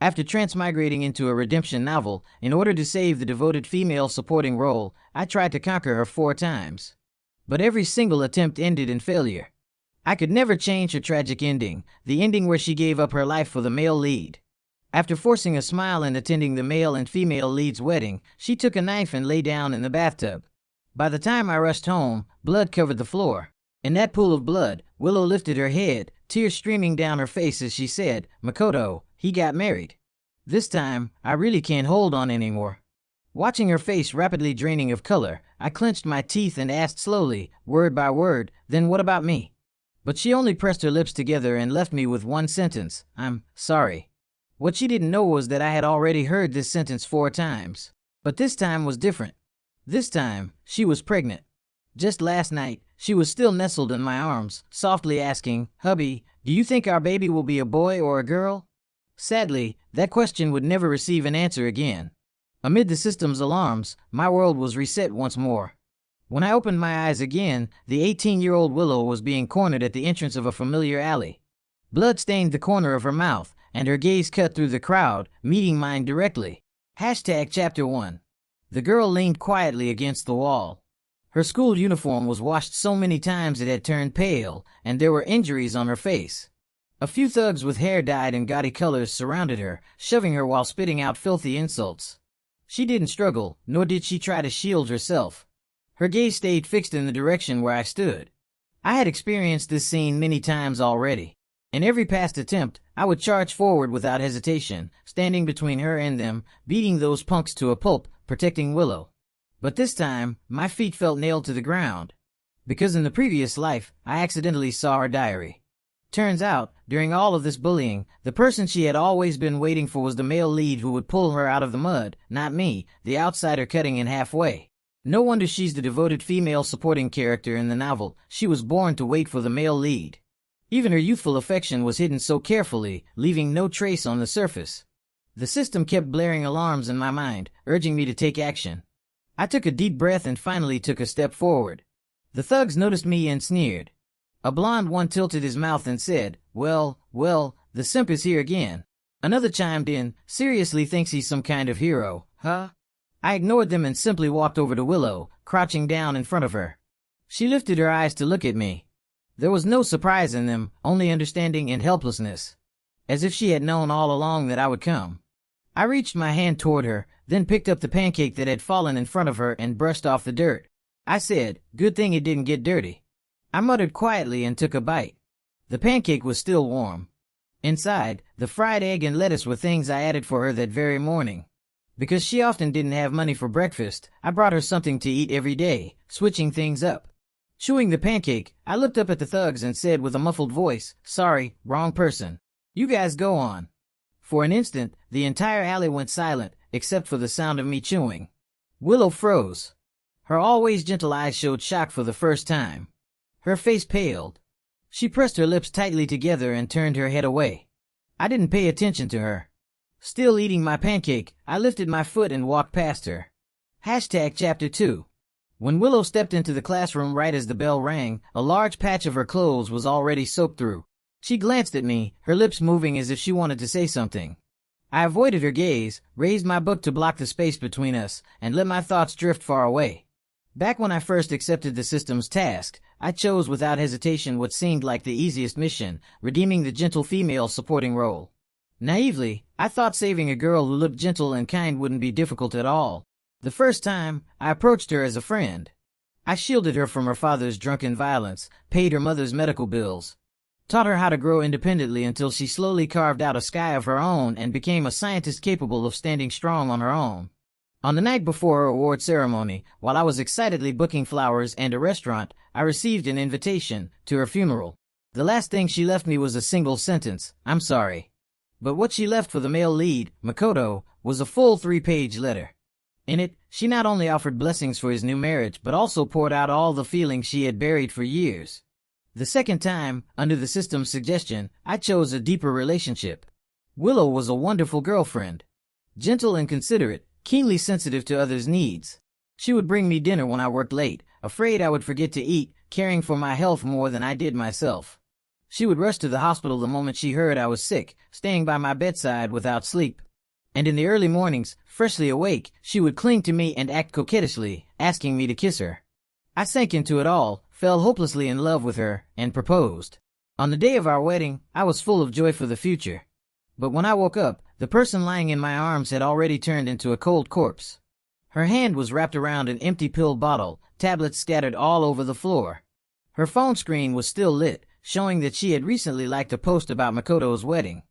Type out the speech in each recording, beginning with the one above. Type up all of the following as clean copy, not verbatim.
After transmigrating into a redemption novel, in order to save the devoted female supporting role, I tried to conquer her 4 times. But every single attempt ended in failure. I could never change her tragic ending, the ending where she gave up her life for the male lead. After forcing a smile and attending the male and female lead's wedding, she took a knife and lay down in the bathtub. By the time I rushed home, blood covered the floor. In that pool of blood, Willow lifted her head, tears streaming down her face as she said, "Makoto, he got married. This time, I really can't hold on anymore." Watching her face rapidly draining of color, I clenched my teeth and asked slowly, word by word, "Then what about me?" But she only pressed her lips together and left me with one sentence, "I'm sorry." What she didn't know was that I had already heard this sentence 4 times. But this time was different. This time, she was pregnant. Just last night, she was still nestled in my arms, softly asking, "Hubby, do you think our baby will be a boy or a girl?" Sadly, that question would never receive an answer again. Amid the system's alarms, my world was reset once more. When I opened my eyes again, the 18-year-old Willow was being cornered at the entrance of a familiar alley. Blood stained the corner of her mouth, and her gaze cut through the crowd, meeting mine directly. Chapter 1. The girl leaned quietly against the wall. Her school uniform was washed so many times it had turned pale, and there were injuries on her face. A few thugs with hair dyed in gaudy colors surrounded her, shoving her while spitting out filthy insults. She didn't struggle, nor did she try to shield herself. Her gaze stayed fixed in the direction where I stood. I had experienced this scene many times already. In every past attempt, I would charge forward without hesitation, standing between her and them, beating those punks to a pulp, protecting Willow. But this time, my feet felt nailed to the ground. Because in the previous life, I accidentally saw her diary. Turns out, during all of this bullying, the person she had always been waiting for was the male lead who would pull her out of the mud, not me, the outsider cutting in halfway. No wonder she's the devoted female supporting character in the novel. She was born to wait for the male lead. Even her youthful affection was hidden so carefully, leaving no trace on the surface. The system kept blaring alarms in my mind, urging me to take action. I took a deep breath and finally took a step forward. The thugs noticed me and sneered. A blond one tilted his mouth and said, well, the simp is here again." Another chimed in, "Seriously thinks he's some kind of hero, huh?" I ignored them and simply walked over to Willow, crouching down in front of her. She lifted her eyes to look at me. There was no surprise in them, only understanding and helplessness. As if she had known all along that I would come. I reached my hand toward her, then picked up the pancake that had fallen in front of her and brushed off the dirt. I said, "Good thing it didn't get dirty." I muttered quietly and took a bite. The pancake was still warm. Inside, the fried egg and lettuce were things I added for her that very morning. Because she often didn't have money for breakfast, I brought her something to eat every day, switching things up. Chewing the pancake, I looked up at the thugs and said with a muffled voice, "Sorry, wrong person. You guys go on." For an instant, the entire alley went silent, except for the sound of me chewing. Willow froze. Her always gentle eyes showed shock for the first time. Her face paled. She pressed her lips tightly together and turned her head away. I didn't pay attention to her. Still eating my pancake, I lifted my foot and walked past her. Chapter 2. When Willow stepped into the classroom right as the bell rang, a large patch of her clothes was already soaked through. She glanced at me, her lips moving as if she wanted to say something. I avoided her gaze, raised my book to block the space between us, and let my thoughts drift far away. Back when I first accepted the system's task, I chose without hesitation what seemed like the easiest mission, redeeming the gentle female supporting role. Naively, I thought saving a girl who looked gentle and kind wouldn't be difficult at all. The first time, I approached her as a friend. I shielded her from her father's drunken violence, paid her mother's medical bills, taught her how to grow independently until she slowly carved out a sky of her own and became a scientist capable of standing strong on her own. On the night before her award ceremony, while I was excitedly booking flowers and a restaurant, I received an invitation to her funeral. The last thing she left me was a single sentence, "I'm sorry." But what she left for the male lead, Makoto, was a full 3-page letter. In it, she not only offered blessings for his new marriage but also poured out all the feelings she had buried for years. The second time, under the system's suggestion, I chose a deeper relationship. Willow was a wonderful girlfriend. Gentle and considerate, keenly sensitive to others' needs. She would bring me dinner when I worked late, afraid I would forget to eat, caring for my health more than I did myself. She would rush to the hospital the moment she heard I was sick, staying by my bedside without sleep. And in the early mornings, freshly awake, she would cling to me and act coquettishly, asking me to kiss her. I sank into it all, fell hopelessly in love with her, and proposed. On the day of our wedding, I was full of joy for the future. But when I woke up, the person lying in my arms had already turned into a cold corpse. Her hand was wrapped around an empty pill bottle, tablets scattered all over the floor. Her phone screen was still lit, showing that she had recently liked a post about Makoto's wedding.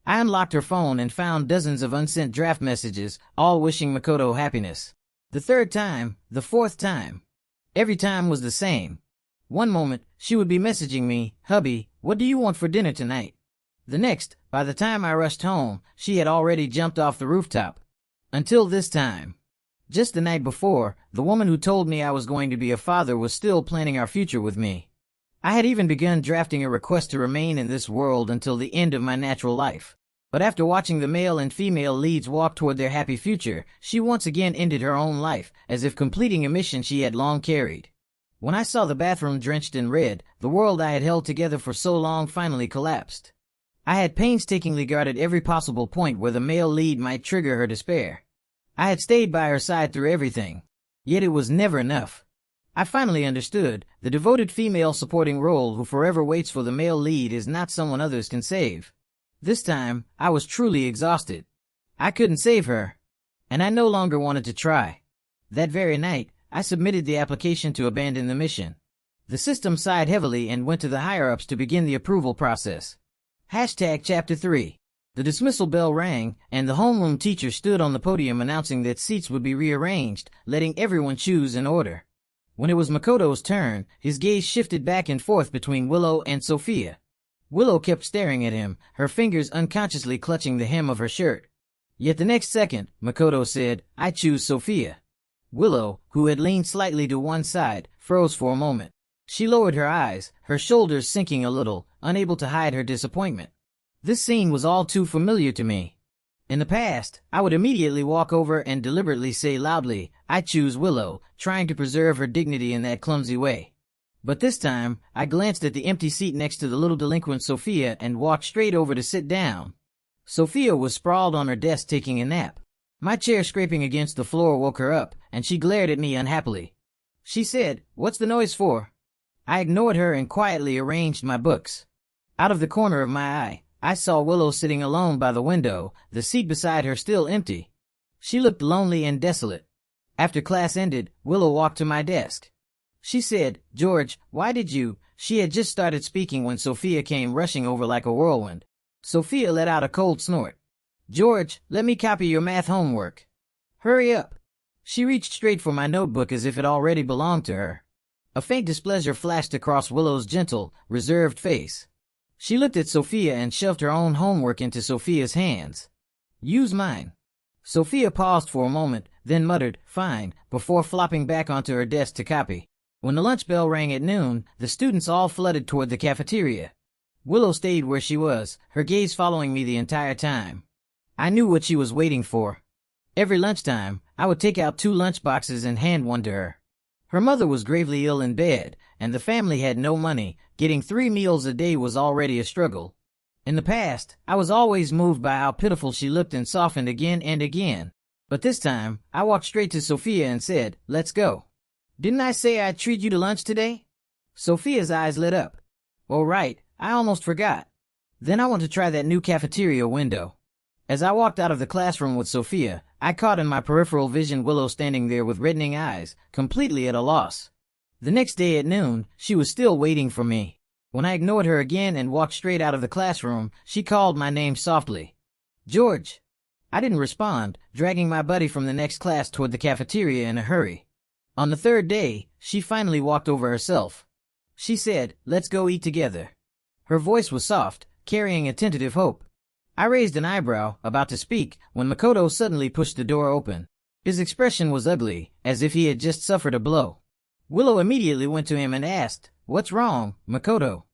I unlocked her phone and found dozens of unsent draft messages, all wishing Makoto happiness. The third time, the fourth time. Every time was the same. One moment, she would be messaging me, "Hubby, what do you want for dinner tonight?" The next, by the time I rushed home, she had already jumped off the rooftop. Until this time. Just the night before, the woman who told me I was going to be a father was still planning our future with me. I had even begun drafting a request to remain in this world until the end of my natural life. But after watching the male and female leads walk toward their happy future, she once again ended her own life, as if completing a mission she had long carried. When I saw the bathroom drenched in red, the world I had held together for so long finally collapsed. I had painstakingly guarded every possible point where the male lead might trigger her despair. I had stayed by her side through everything. Yet it was never enough. I finally understood, the devoted female supporting role who forever waits for the male lead is not someone others can save. This time, I was truly exhausted. I couldn't save her. And I no longer wanted to try. That very night, I submitted the application to abandon the mission. The system sighed heavily and went to the higher-ups to begin the approval process. Chapter 3. The dismissal bell rang, and the homeroom teacher stood on the podium announcing that seats would be rearranged, letting everyone choose in order. When it was Makoto's turn, his gaze shifted back and forth between Willow and Sophia. Willow kept staring at him, her fingers unconsciously clutching the hem of her shirt. Yet the next second, Makoto said, "I choose Sophia." Willow, who had leaned slightly to one side, froze for a moment. She lowered her eyes, her shoulders sinking a little, unable to hide her disappointment. This scene was all too familiar to me. In the past, I would immediately walk over and deliberately say loudly, "I choose Willow," trying to preserve her dignity in that clumsy way. But this time, I glanced at the empty seat next to the little delinquent Sophia and walked straight over to sit down. Sophia was sprawled on her desk taking a nap. My chair scraping against the floor woke her up, and she glared at me unhappily. She said, "What's the noise for?" I ignored her and quietly arranged my books. Out of the corner of my eye, I saw Willow sitting alone by the window, the seat beside her still empty. She looked lonely and desolate. After class ended, Willow walked to my desk. She said, "George, why did you—" She had just started speaking when Sophia came rushing over like a whirlwind. Sophia let out a cold snort. "George, let me copy your math homework." "Hurry up." She reached straight for my notebook as if it already belonged to her. A faint displeasure flashed across Willow's gentle, reserved face. She looked at Sophia and shoved her own homework into Sophia's hands. "Use mine." Sophia paused for a moment, then muttered, "Fine," before flopping back onto her desk to copy. When the lunch bell rang at noon, the students all flooded toward the cafeteria. Willow stayed where she was, her gaze following me the entire time. I knew what she was waiting for. Every lunchtime, I would take out 2 lunch boxes and hand one to her. Her mother was gravely ill in bed, and the family had no money. Getting 3 meals a day was already a struggle. In the past, I was always moved by how pitiful she looked and softened again and again. But this time, I walked straight to Sophia and said, "Let's go." "Didn't I say I'd treat you to lunch today?" Sophia's eyes lit up. "Oh right, I almost forgot. Then I want to try that new cafeteria window." As I walked out of the classroom with Sophia, I caught in my peripheral vision Willow standing there with reddening eyes, completely at a loss. The next day at noon, she was still waiting for me. When I ignored her again and walked straight out of the classroom, she called my name softly. "George." I didn't respond, dragging my buddy from the next class toward the cafeteria in a hurry. On the third day, she finally walked over herself. She said, "Let's go eat together." Her voice was soft, carrying a tentative hope. I raised an eyebrow, about to speak, when Makoto suddenly pushed the door open. His expression was ugly, as if he had just suffered a blow. Willow immediately went to him and asked, "What's wrong, Makoto?"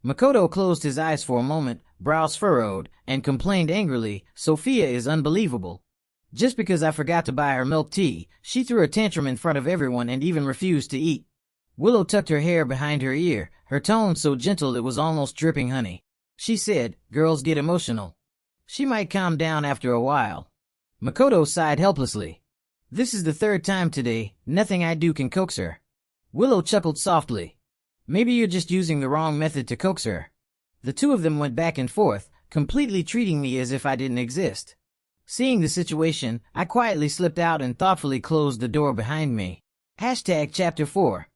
Makoto closed his eyes for a moment, brows furrowed, and complained angrily, "Sophia is unbelievable. Just because I forgot to buy her milk tea, she threw a tantrum in front of everyone and even refused to eat. Willow tucked her hair behind her ear, her tone so gentle it was almost dripping honey. She said, "Girls get emotional. She might calm down after a while." Makoto sighed helplessly. "This is the third time today, nothing I do can coax her." Willow chuckled softly. "Maybe you're just using the wrong method to coax her." The two of them went back and forth, completely treating me as if I didn't exist. Seeing the situation, I quietly slipped out and thoughtfully closed the door behind me. Chapter 4.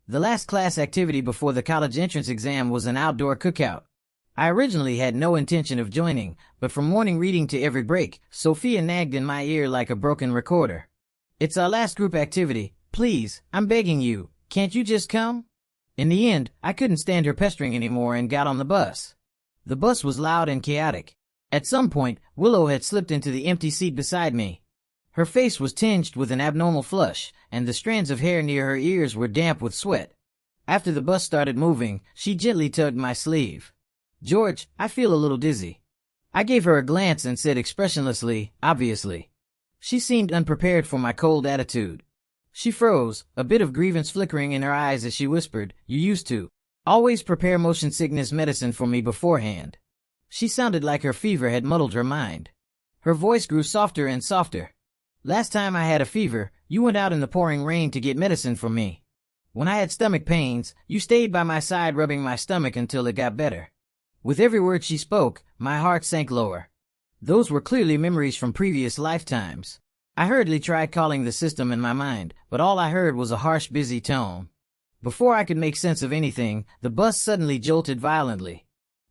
The last class activity before the college entrance exam was an outdoor cookout. I originally had no intention of joining, but from morning reading to every break, Sophia nagged in my ear like a broken recorder. "It's our last group activity. Please, I'm begging you. Can't you just come?" In the end, I couldn't stand her pestering anymore and got on the bus. The bus was loud and chaotic. At some point, Willow had slipped into the empty seat beside me. Her face was tinged with an abnormal flush, and the strands of hair near her ears were damp with sweat. After the bus started moving, she gently tugged my sleeve. "George, I feel a little dizzy." I gave her a glance and said expressionlessly, "Obviously." She seemed unprepared for my cold attitude. She froze, a bit of grievance flickering in her eyes as she whispered, "You used to always prepare motion sickness medicine for me beforehand." She sounded like her fever had muddled her mind. Her voice grew softer and softer. "Last time I had a fever, you went out in the pouring rain to get medicine for me. When I had stomach pains, you stayed by my side rubbing my stomach until it got better." With every word she spoke, my heart sank lower. Those were clearly memories from previous lifetimes. I hurriedly tried calling the system in my mind, but all I heard was a harsh, busy tone. Before I could make sense of anything, the bus suddenly jolted violently.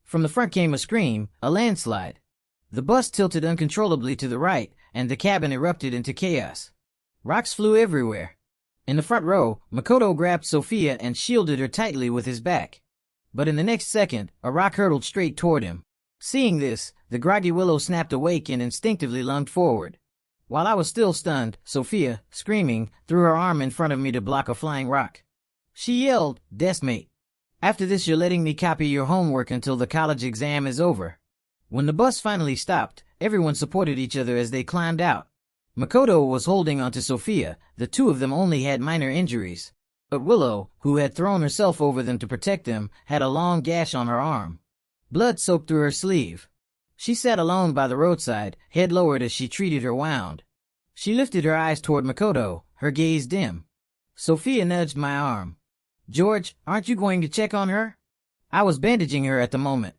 From the front came a scream, a landslide. The bus tilted uncontrollably to the right, and the cabin erupted into chaos. Rocks flew everywhere. In the front row, Makoto grabbed Sophia and shielded her tightly with his back. But in the next second, a rock hurtled straight toward him. Seeing this, the groggy Willow snapped awake and instinctively lunged forward. While I was still stunned, Sophia, screaming, threw her arm in front of me to block a flying rock. She yelled, "Deskmate. After this you're letting me copy your homework until the college exam is over." When the bus finally stopped, everyone supported each other as they climbed out. Makoto was holding onto Sophia, the two of them only had minor injuries. But Willow, who had thrown herself over them to protect them, had a long gash on her arm. Blood soaked through her sleeve. She sat alone by the roadside, head lowered as she treated her wound. She lifted her eyes toward Makoto, her gaze dim. Sophia nudged my arm. "George, aren't you going to check on her?" I was bandaging her at the moment.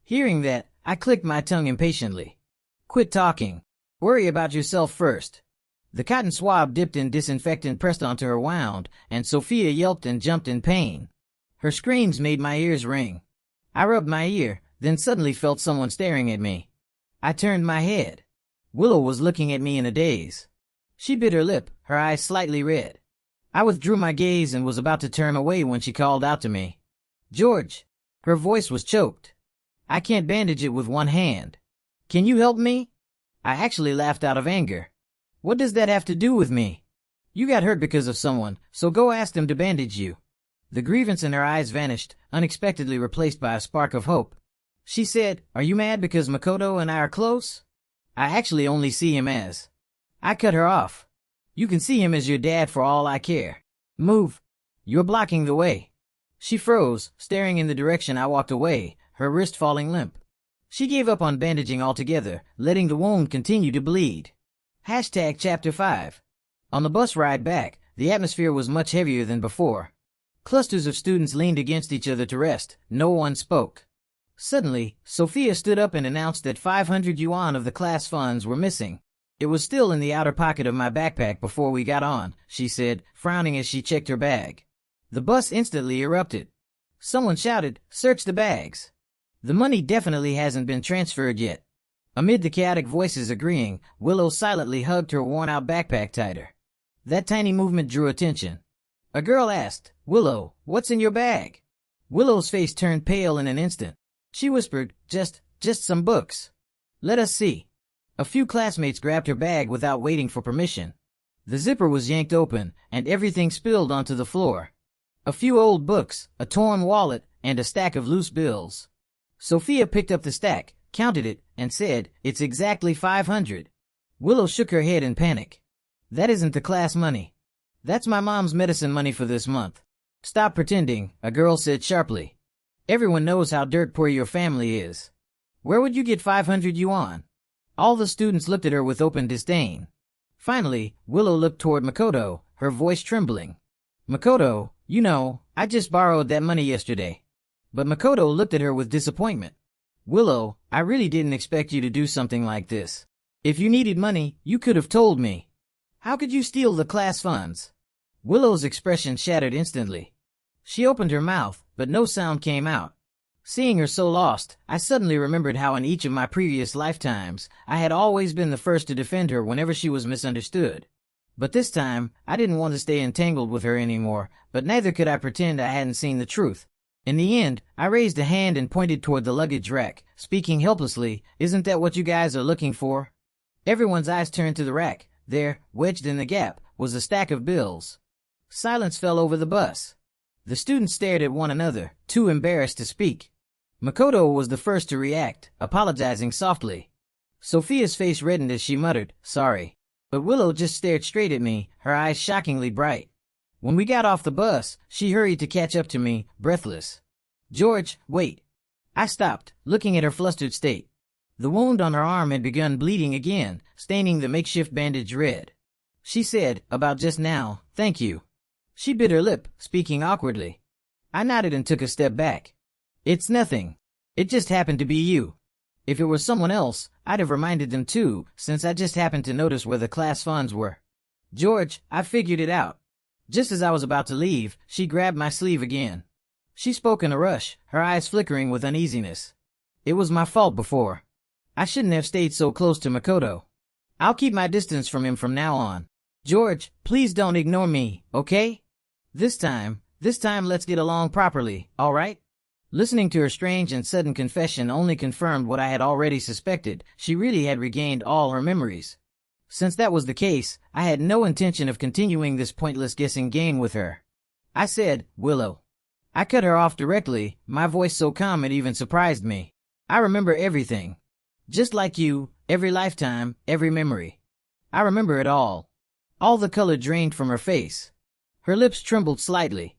Hearing that, I clicked my tongue impatiently. "Quit talking. Worry about yourself first." The cotton swab dipped in disinfectant pressed onto her wound, and Sophia yelped and jumped in pain. Her screams made my ears ring. I rubbed my ear, then suddenly felt someone staring at me. I turned my head. Willow was looking at me in a daze. She bit her lip, her eyes slightly red. I withdrew my gaze and was about to turn away when she called out to me. "George." Her voice was choked. "I can't bandage it with one hand. Can you help me?" I actually laughed out of anger. "What does that have to do with me? You got hurt because of someone, so go ask them to bandage you." The grievance in her eyes vanished, unexpectedly replaced by a spark of hope. She said, "Are you mad because Makoto and I are close?" "I actually only see him as..." I cut her off. "You can see him as your dad for all I care. Move. You're blocking the way." She froze, staring in the direction I walked away, her wrist falling limp. She gave up on bandaging altogether, letting the wound continue to bleed. Chapter 5. On the bus ride back, the atmosphere was much heavier than before. Clusters of students leaned against each other to rest. No one spoke. Suddenly, Sophia stood up and announced that 500 yuan of the class funds were missing. "It was still in the outer pocket of my backpack before we got on," she said, frowning as she checked her bag. The bus instantly erupted. Someone shouted, "Search the bags." "The money definitely hasn't been transferred yet." Amid the chaotic voices agreeing, Willow silently hugged her worn-out backpack tighter. That tiny movement drew attention. A girl asked, "Willow, what's in your bag?" Willow's face turned pale in an instant. She whispered, just some books." "Let us see." A few classmates grabbed her bag without waiting for permission. The zipper was yanked open, and everything spilled onto the floor. A few old books, a torn wallet, and a stack of loose bills. Sophia picked up the stack, counted it, and said, "It's exactly 500. Willow shook her head in panic. "That isn't the class money. That's my mom's medicine money for this month." Stop pretending, a girl said sharply. Everyone knows how dirt poor your family is. Where would you get 500 yuan? All the students looked at her with open disdain. Finally, Willow looked toward Makoto, her voice trembling. Makoto, you know, I just borrowed that money yesterday. But Makoto looked at her with disappointment. Willow, I really didn't expect you to do something like this. If you needed money, you could have told me. How could you steal the class funds? Willow's expression shattered instantly. She opened her mouth, but no sound came out. Seeing her so lost, I suddenly remembered how in each of my previous lifetimes, I had always been the first to defend her whenever she was misunderstood. But this time, I didn't want to stay entangled with her anymore, but neither could I pretend I hadn't seen the truth. In the end, I raised a hand and pointed toward the luggage rack, speaking helplessly, "Isn't that what you guys are looking for?" Everyone's eyes turned to the rack. There, wedged in the gap, was a stack of bills. Silence fell over the bus. The students stared at one another, too embarrassed to speak. Makoto was the first to react, apologizing softly. Sophia's face reddened as she muttered, "Sorry." But Willow just stared straight at me, her eyes shockingly bright. When we got off the bus, she hurried to catch up to me, breathless. "George, wait." I stopped, looking at her flustered state. The wound on her arm had begun bleeding again, staining the makeshift bandage red. She said, "About just now, thank you." She bit her lip, speaking awkwardly. I nodded and took a step back. "It's nothing. It just happened to be you. If it were someone else, I'd have reminded them too, since I just happened to notice where the class funds were. George, I figured it out." Just as I was about to leave, she grabbed my sleeve again. She spoke in a rush, her eyes flickering with uneasiness. "It was my fault before. I shouldn't have stayed so close to Makoto. I'll keep my distance from him from now on. George, please don't ignore me, okay? This time let's get along properly, all right?" Listening to her strange and sudden confession only confirmed what I had already suspected. She really had regained all her memories. Since that was the case, I had no intention of continuing this pointless guessing game with her. I said, "Willow." I cut her off directly, my voice so calm it even surprised me. "I remember everything. Just like you, every lifetime, every memory. I remember it all." All the color drained from her face. Her lips trembled slightly.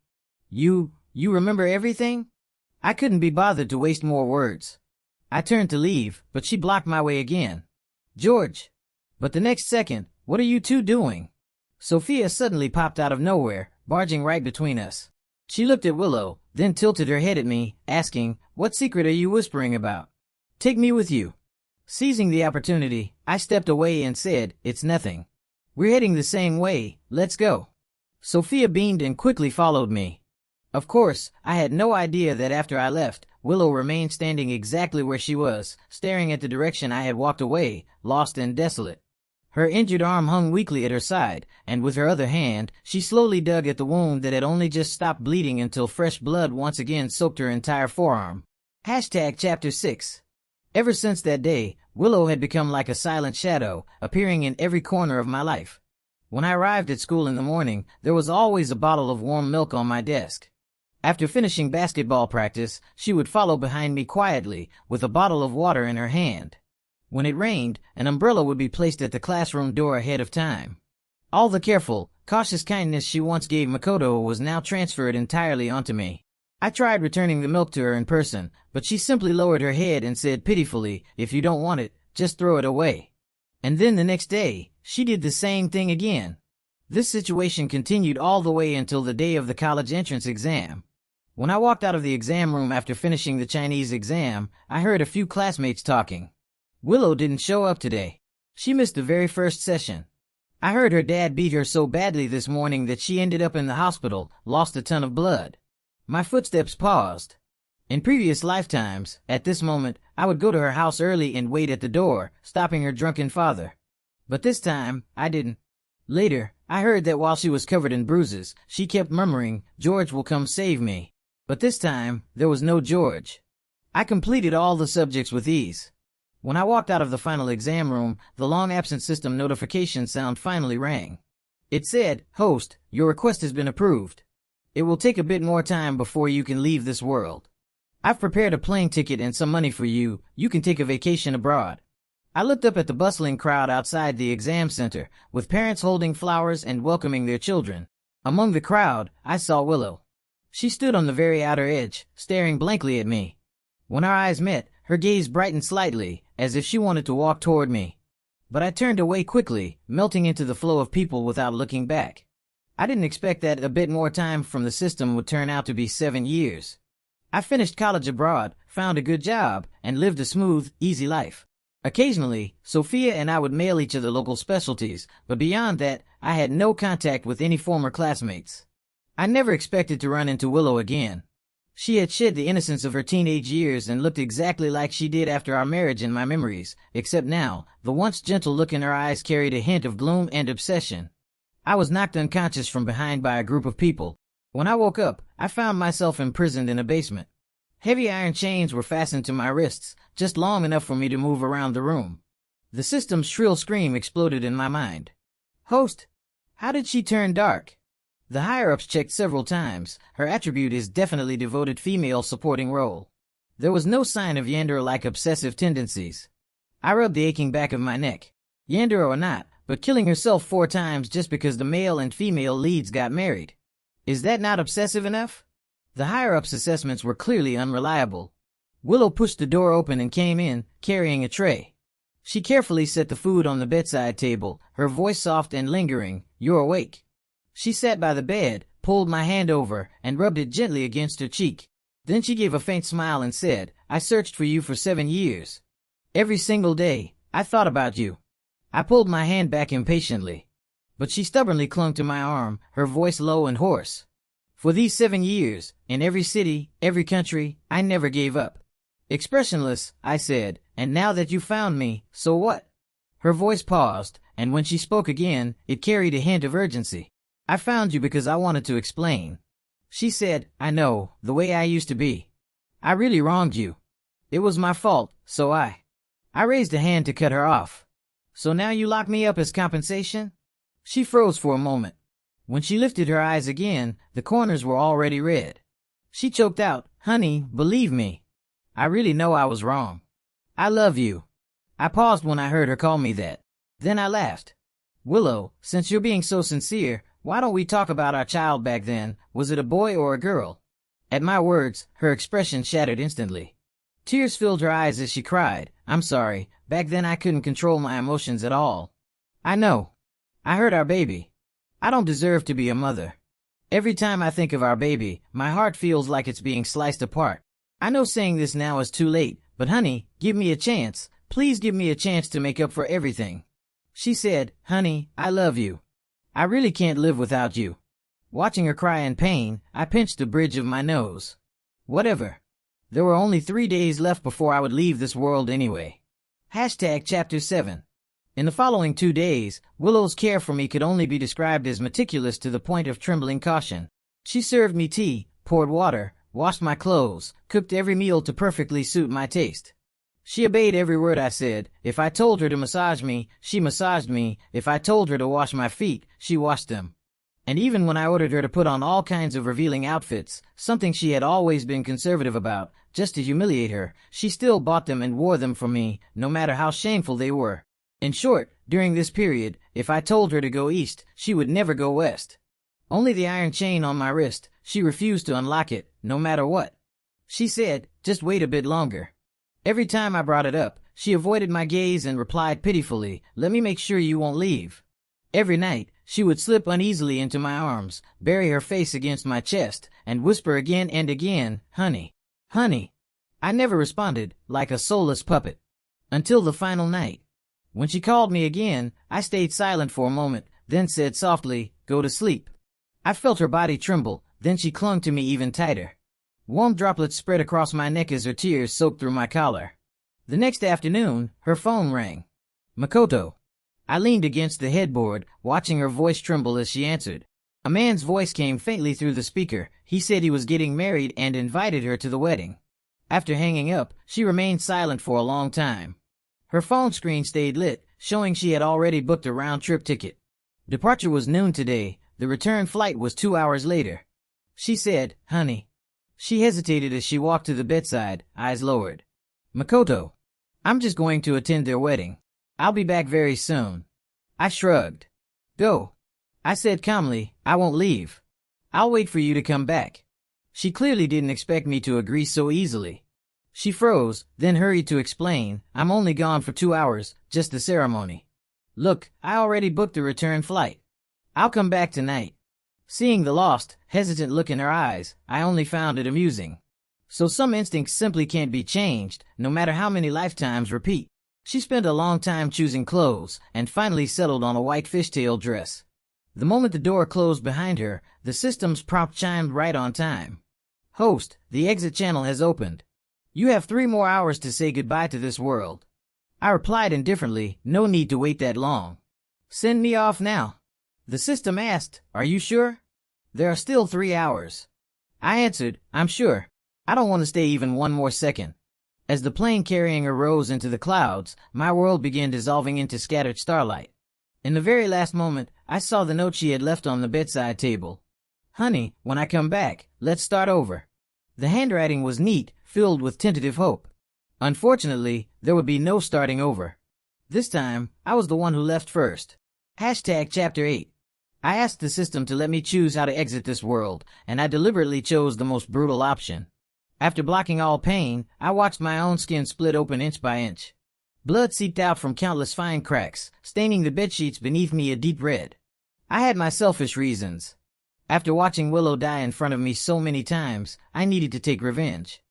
You remember everything?" I couldn't be bothered to waste more words. I turned to leave, but she blocked my way again. "George." But the next second, "What are you two doing?" Sophia suddenly popped out of nowhere, barging right between us. She looked at Willow, then tilted her head at me, asking, "What secret are you whispering about? Take me with you." Seizing the opportunity, I stepped away and said, "It's nothing. We're heading the same way, let's go." Sophia beamed and quickly followed me. Of course, I had no idea that after I left, Willow remained standing exactly where she was, staring at the direction I had walked away, lost and desolate. Her injured arm hung weakly at her side, and with her other hand, she slowly dug at the wound that had only just stopped bleeding until fresh blood once again soaked her entire forearm. Chapter 6. Ever since that day, Willow had become like a silent shadow, appearing in every corner of my life. When I arrived at school in the morning, there was always a bottle of warm milk on my desk. After finishing basketball practice, she would follow behind me quietly, with a bottle of water in her hand. When it rained, an umbrella would be placed at the classroom door ahead of time. All the careful, cautious kindness she once gave Makoto was now transferred entirely onto me. I tried returning the milk to her in person, but she simply lowered her head and said pitifully, "If you don't want it, just throw it away." And then the next day, she did the same thing again. This situation continued all the way until the day of the college entrance exam. When I walked out of the exam room after finishing the Chinese exam, I heard a few classmates talking. Willow didn't show up today. She missed the very first session. I heard her dad beat her so badly this morning that she ended up in the hospital, lost a ton of blood. My footsteps paused. In previous lifetimes, at this moment, I would go to her house early and wait at the door, stopping her drunken father. But this time, I didn't. Later, I heard that while she was covered in bruises, she kept murmuring, "George will come save me." But this time, there was no George. I completed all the subjects with ease. When I walked out of the final exam room, the long absence system notification sound finally rang. It said, "Host, your request has been approved. It will take a bit more time before you can leave this world. I've prepared a plane ticket and some money for you. You can take a vacation abroad." I looked up at the bustling crowd outside the exam center, with parents holding flowers and welcoming their children. Among the crowd, I saw Willow. She stood on the very outer edge, staring blankly at me. When our eyes met, her gaze brightened slightly, as if she wanted to walk toward me. But I turned away quickly, melting into the flow of people without looking back. I didn't expect that a bit more time from the system would turn out to be 7 years. I finished college abroad, found a good job, and lived a smooth, easy life. Occasionally, Sophia and I would mail each other local specialties, but beyond that, I had no contact with any former classmates. I never expected to run into Willow again. She had shed the innocence of her teenage years and looked exactly like she did after our marriage in my memories, except now, the once gentle look in her eyes carried a hint of gloom and obsession. I was knocked unconscious from behind by a group of people. When I woke up, I found myself imprisoned in a basement. Heavy iron chains were fastened to my wrists, just long enough for me to move around the room. The system's shrill scream exploded in my mind. Host! How did she turn dark? The higher-ups checked several times. Her attribute is definitely devoted female supporting role. There was no sign of Yandere-like obsessive tendencies. I rubbed the aching back of my neck. Yandere or not, but killing herself 4 times just because the male and female leads got married. Is that not obsessive enough? The higher-ups' assessments were clearly unreliable. Willow pushed the door open and came in, carrying a tray. She carefully set the food on the bedside table, her voice soft and lingering. You're awake. She sat by the bed, pulled my hand over, and rubbed it gently against her cheek. Then she gave a faint smile and said, I searched for you for 7 years. Every single day, I thought about you. I pulled my hand back impatiently. But she stubbornly clung to my arm, her voice low and hoarse. For these 7 years, in every city, every country, I never gave up. Expressionless, I said, and now that you found me, so what? Her voice paused, and when she spoke again, it carried a hint of urgency. I found you because I wanted to explain. She said, I know, the way I used to be. I really wronged you. It was my fault, so I raised a hand to cut her off. So now you lock me up as compensation? She froze for a moment. When she lifted her eyes again, the corners were already red. She choked out, honey, believe me. I really know I was wrong. I love you. I paused when I heard her call me that. Then I laughed. Willow, since you're being so sincere, why don't we talk about our child back then? Was it a boy or a girl? At my words, her expression shattered instantly. Tears filled her eyes as she cried, I'm sorry, back then I couldn't control my emotions at all. I know. I hurt our baby. I don't deserve to be a mother. Every time I think of our baby, my heart feels like it's being sliced apart. I know saying this now is too late, but honey, give me a chance. Please give me a chance to make up for everything. She said, honey, I love you. I really can't live without you. Watching her cry in pain, I pinched the bridge of my nose. Whatever. There were only 3 days left before I would leave this world anyway. Chapter 7. In the following 2 days, Willow's care for me could only be described as meticulous to the point of trembling caution. She served me tea, poured water, washed my clothes, cooked every meal to perfectly suit my taste. She obeyed every word I said. If I told her to massage me, she massaged me. If I told her to wash my feet, she washed them. And even when I ordered her to put on all kinds of revealing outfits, something she had always been conservative about, just to humiliate her, she still bought them and wore them for me, no matter how shameful they were. In short, during this period, if I told her to go east, she would never go west. Only the iron chain on my wrist, she refused to unlock it, no matter what. She said, just wait a bit longer. Every time I brought it up, she avoided my gaze and replied pitifully, let me make sure you won't leave. Every night, she would slip uneasily into my arms, bury her face against my chest, and whisper again and again, honey, honey. I never responded, like a soulless puppet. Until the final night. When she called me again, I stayed silent for a moment, then said softly, go to sleep. I felt her body tremble, then she clung to me even tighter. Warm droplets spread across my neck as her tears soaked through my collar. The next afternoon, her phone rang. Makoto. I leaned against the headboard, watching her voice tremble as she answered. A man's voice came faintly through the speaker. He said he was getting married and invited her to the wedding. After hanging up, she remained silent for a long time. Her phone screen stayed lit, showing she had already booked a round-trip ticket. Departure was noon today. The return flight was 2 hours later. She said, honey. She hesitated as she walked to the bedside, eyes lowered. Makoto. I'm just going to attend their wedding. I'll be back very soon. I shrugged. Go. I said calmly, I won't leave. I'll wait for you to come back. She clearly didn't expect me to agree so easily. She froze, then hurried to explain, I'm only gone for 2 hours, just the ceremony. Look, I already booked the return flight. I'll come back tonight. Seeing the lost, hesitant look in her eyes, I only found it amusing. So some instincts simply can't be changed, no matter how many lifetimes repeat. She spent a long time choosing clothes, and finally settled on a white fishtail dress. The moment the door closed behind her, the system's prompt chimed right on time. Host, the exit channel has opened. You have 3 more hours to say goodbye to this world. I replied indifferently, no need to wait that long. Send me off now. The system asked, are you sure? There are still 3 hours. I answered, I'm sure. I don't want to stay even 1 more second. As the plane carrying her rose into the clouds, my world began dissolving into scattered starlight. In the very last moment, I saw the note she had left on the bedside table. Honey, when I come back, let's start over. The handwriting was neat, filled with tentative hope. Unfortunately, there would be no starting over. This time, I was the one who left first. Chapter 8. I asked the system to let me choose how to exit this world, and I deliberately chose the most brutal option. After blocking all pain, I watched my own skin split open inch by inch. Blood seeped out from countless fine cracks, staining the bedsheets beneath me a deep red. I had my selfish reasons. After watching Willow die in front of me so many times, I needed to take revenge.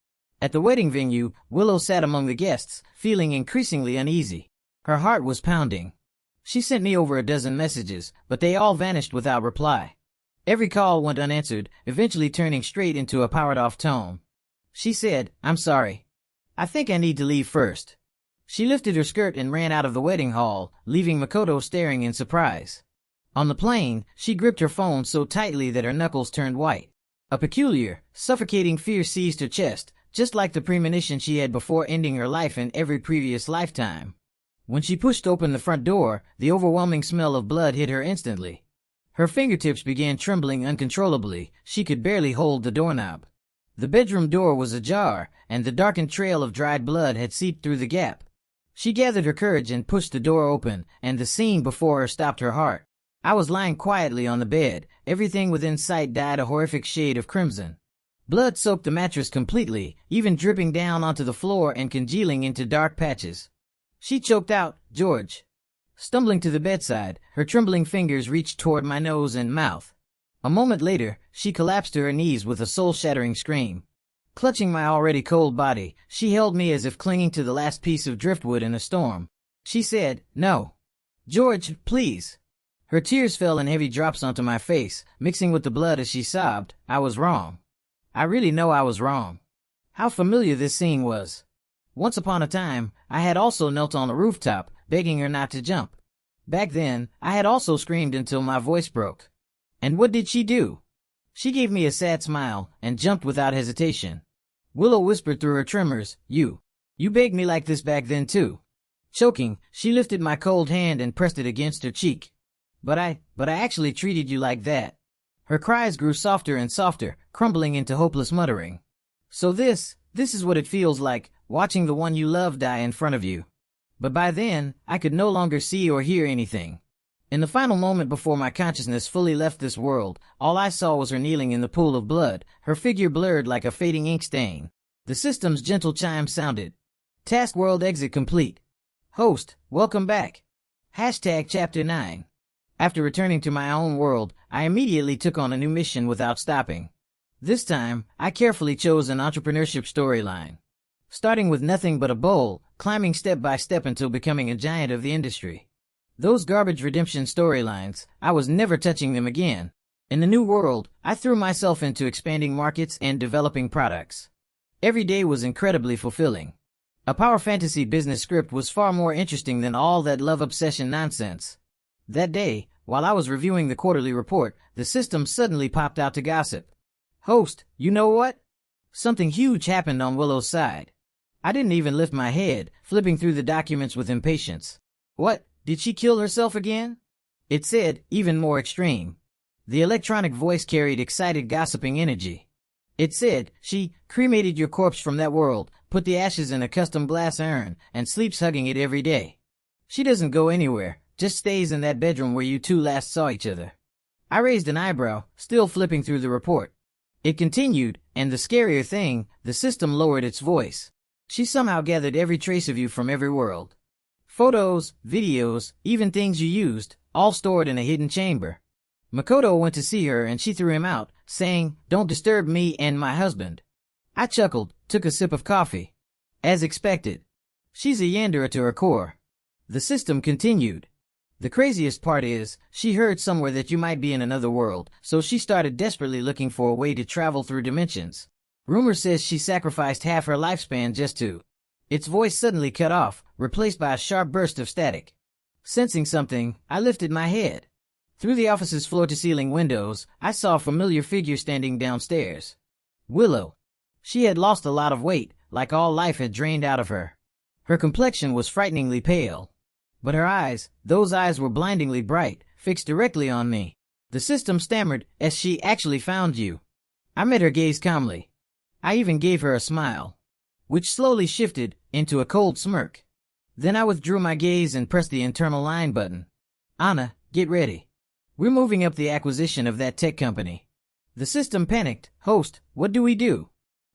At the wedding venue, Willow sat among the guests, feeling increasingly uneasy. Her heart was pounding. She sent me over a dozen messages, but they all vanished without reply. Every call went unanswered, eventually turning straight into a powered-off tone. She said, I'm sorry. I think I need to leave first. She lifted her skirt and ran out of the wedding hall, leaving Makoto staring in surprise. On the plane, she gripped her phone so tightly that her knuckles turned white. A peculiar, suffocating fear seized her chest, just like the premonition she had before ending her life in every previous lifetime. When she pushed open the front door, the overwhelming smell of blood hit her instantly. Her fingertips began trembling uncontrollably. She could barely hold the doorknob. The bedroom door was ajar, and the darkened trail of dried blood had seeped through the gap. She gathered her courage and pushed the door open, and the scene before her stopped her heart. I was lying quietly on the bed, everything within sight dyed a horrific shade of crimson. Blood soaked the mattress completely, even dripping down onto the floor and congealing into dark patches. She choked out, George. Stumbling to the bedside, her trembling fingers reached toward my nose and mouth. A moment later, she collapsed to her knees with a soul-shattering scream. Clutching my already cold body, she held me as if clinging to the last piece of driftwood in a storm. She said, no. George, please. Her tears fell in heavy drops onto my face, mixing with the blood as she sobbed, I was wrong. I really know I was wrong. How familiar this scene was. Once upon a time, I had also knelt on a rooftop, begging her not to jump. Back then, I had also screamed until my voice broke. And what did she do? She gave me a sad smile, and jumped without hesitation. Willow whispered through her tremors, You begged me like this back then too. Choking, she lifted my cold hand and pressed it against her cheek. But I actually treated you like that. Her cries grew softer and softer, crumbling into hopeless muttering. So this is what it feels like, watching the one you love die in front of you. But by then, I could no longer see or hear anything. In the final moment before my consciousness fully left this world, all I saw was her kneeling in the pool of blood, her figure blurred like a fading ink stain. The system's gentle chime sounded. Task world exit complete. Host, welcome back. Chapter 9. After returning to my own world, I immediately took on a new mission without stopping. This time, I carefully chose an entrepreneurship storyline. Starting with nothing but a bowl, climbing step by step until becoming a giant of the industry. Those garbage redemption storylines, I was never touching them again. In the new world, I threw myself into expanding markets and developing products. Every day was incredibly fulfilling. A power fantasy business script was far more interesting than all that love obsession nonsense. That day, while I was reviewing the quarterly report, the system suddenly popped out to gossip. Host, you know what? Something huge happened on Willow's side. I didn't even lift my head, flipping through the documents with impatience. What? Did she kill herself again? It said, even more extreme. The electronic voice carried excited gossiping energy. It said, she cremated your corpse from that world, put the ashes in a custom glass urn, and sleeps hugging it every day. She doesn't go anywhere, just stays in that bedroom where you two last saw each other. I raised an eyebrow, still flipping through the report. It continued, and the scarier thing, the system lowered its voice. She somehow gathered every trace of you from every world. Photos, videos, even things you used, all stored in a hidden chamber. Makoto went to see her and she threw him out, saying, "Don't disturb me and my husband." I chuckled, took a sip of coffee. As expected. She's a yandere to her core. The system continued. The craziest part is, she heard somewhere that you might be in another world, so she started desperately looking for a way to travel through dimensions. Rumor says she sacrificed half her lifespan just to. Its voice suddenly cut off, replaced by a sharp burst of static. Sensing something, I lifted my head. Through the office's floor-to-ceiling windows, I saw a familiar figure standing downstairs. Willow. She had lost a lot of weight, like all life had drained out of her. Her complexion was frighteningly pale. But her eyes, those eyes were blindingly bright, fixed directly on me. The system stammered, "As she actually found you." I met her gaze calmly. I even gave her a smile, which slowly shifted into a cold smirk. Then I withdrew my gaze and pressed the internal line button. "Anna, get ready. We're moving up the acquisition of that tech company." The system panicked. "Host, what do we do?"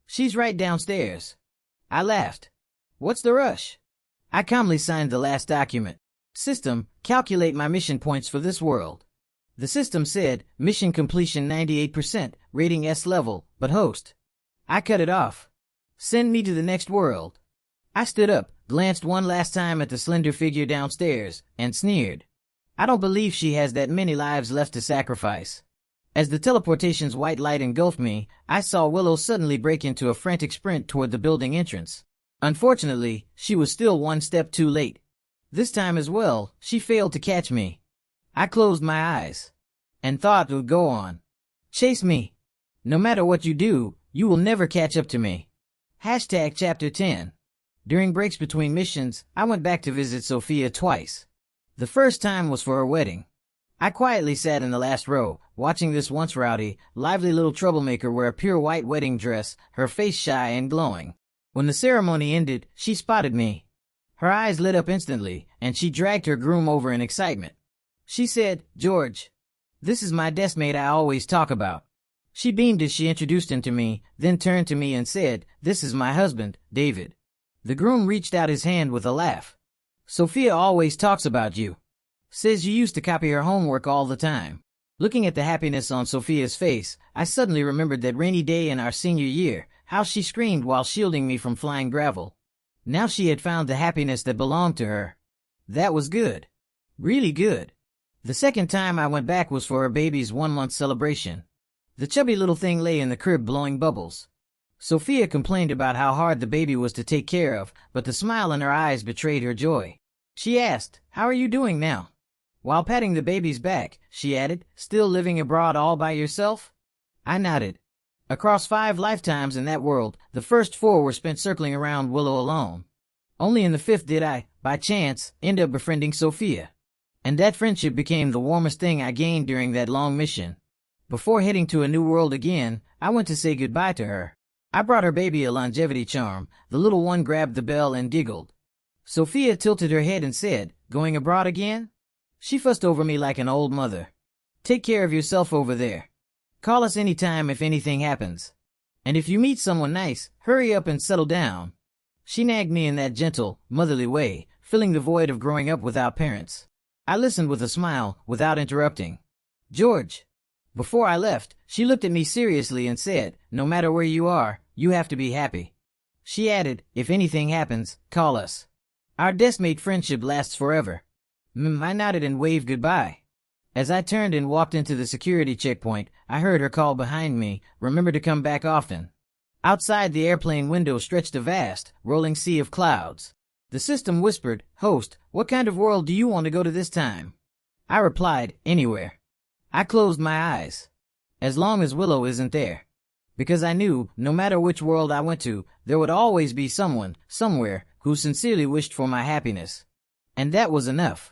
"She's right downstairs." I laughed. "What's the rush?" I calmly signed the last document. "System, calculate my mission points for this world." The system said, "Mission completion 98%, rating S level, but host." I cut it off. "Send me to the next world." I stood up, glanced one last time at the slender figure downstairs, and sneered. I don't believe she has that many lives left to sacrifice. As the teleportation's white light engulfed me, I saw Willow suddenly break into a frantic sprint toward the building entrance. Unfortunately, she was still one step too late. This time as well, she failed to catch me. I closed my eyes and thought it would go on. "Chase me. No matter what you do, you will never catch up to me." Hashtag Chapter 10. During breaks between missions, I went back to visit Sophia twice. The first time was for her wedding. I quietly sat in the last row, watching this once rowdy, lively little troublemaker wear a pure white wedding dress, her face shy and glowing. When the ceremony ended, she spotted me. Her eyes lit up instantly, and she dragged her groom over in excitement. She said, "George, this is my deskmate I always talk about." She beamed as she introduced him to me, then turned to me and said, "This is my husband, David." The groom reached out his hand with a laugh. "Sophia always talks about you. Says you used to copy her homework all the time." Looking at the happiness on Sophia's face, I suddenly remembered that rainy day in our senior year, how she screamed while shielding me from flying gravel. Now she had found the happiness that belonged to her. That was good. Really good. The second time I went back was for her baby's 1-month celebration. The chubby little thing lay in the crib blowing bubbles. Sophia complained about how hard the baby was to take care of, but the smile in her eyes betrayed her joy. She asked, "How are you doing now?" While patting the baby's back, she added, "Still living abroad all by yourself?" I nodded. Across 5 lifetimes in that world, the first 4 were spent circling around Willow alone. Only in the 5th did I, by chance, end up befriending Sophia. And that friendship became the warmest thing I gained during that long mission. Before heading to a new world again, I went to say goodbye to her. I brought her baby a longevity charm. The little one grabbed the bell and giggled. Sophia tilted her head and said, "Going abroad again?" She fussed over me like an old mother. "Take care of yourself over there. Call us anytime if anything happens. And if you meet someone nice, hurry up and settle down." She nagged me in that gentle, motherly way, filling the void of growing up without parents. I listened with a smile, without interrupting. "George." Before I left, she looked at me seriously and said, "No matter where you are, you have to be happy." She added, "If anything happens, call us. Our deskmate friendship lasts forever." I nodded and waved goodbye. As I turned and walked into the security checkpoint, I heard her call behind me, "Remember to come back often." Outside the airplane window stretched a vast, rolling sea of clouds. The system whispered, "Host, what kind of world do you want to go to this time?" I replied, "Anywhere." I closed my eyes. As long as Willow isn't there. Because I knew, no matter which world I went to, there would always be someone, somewhere, who sincerely wished for my happiness. And that was enough.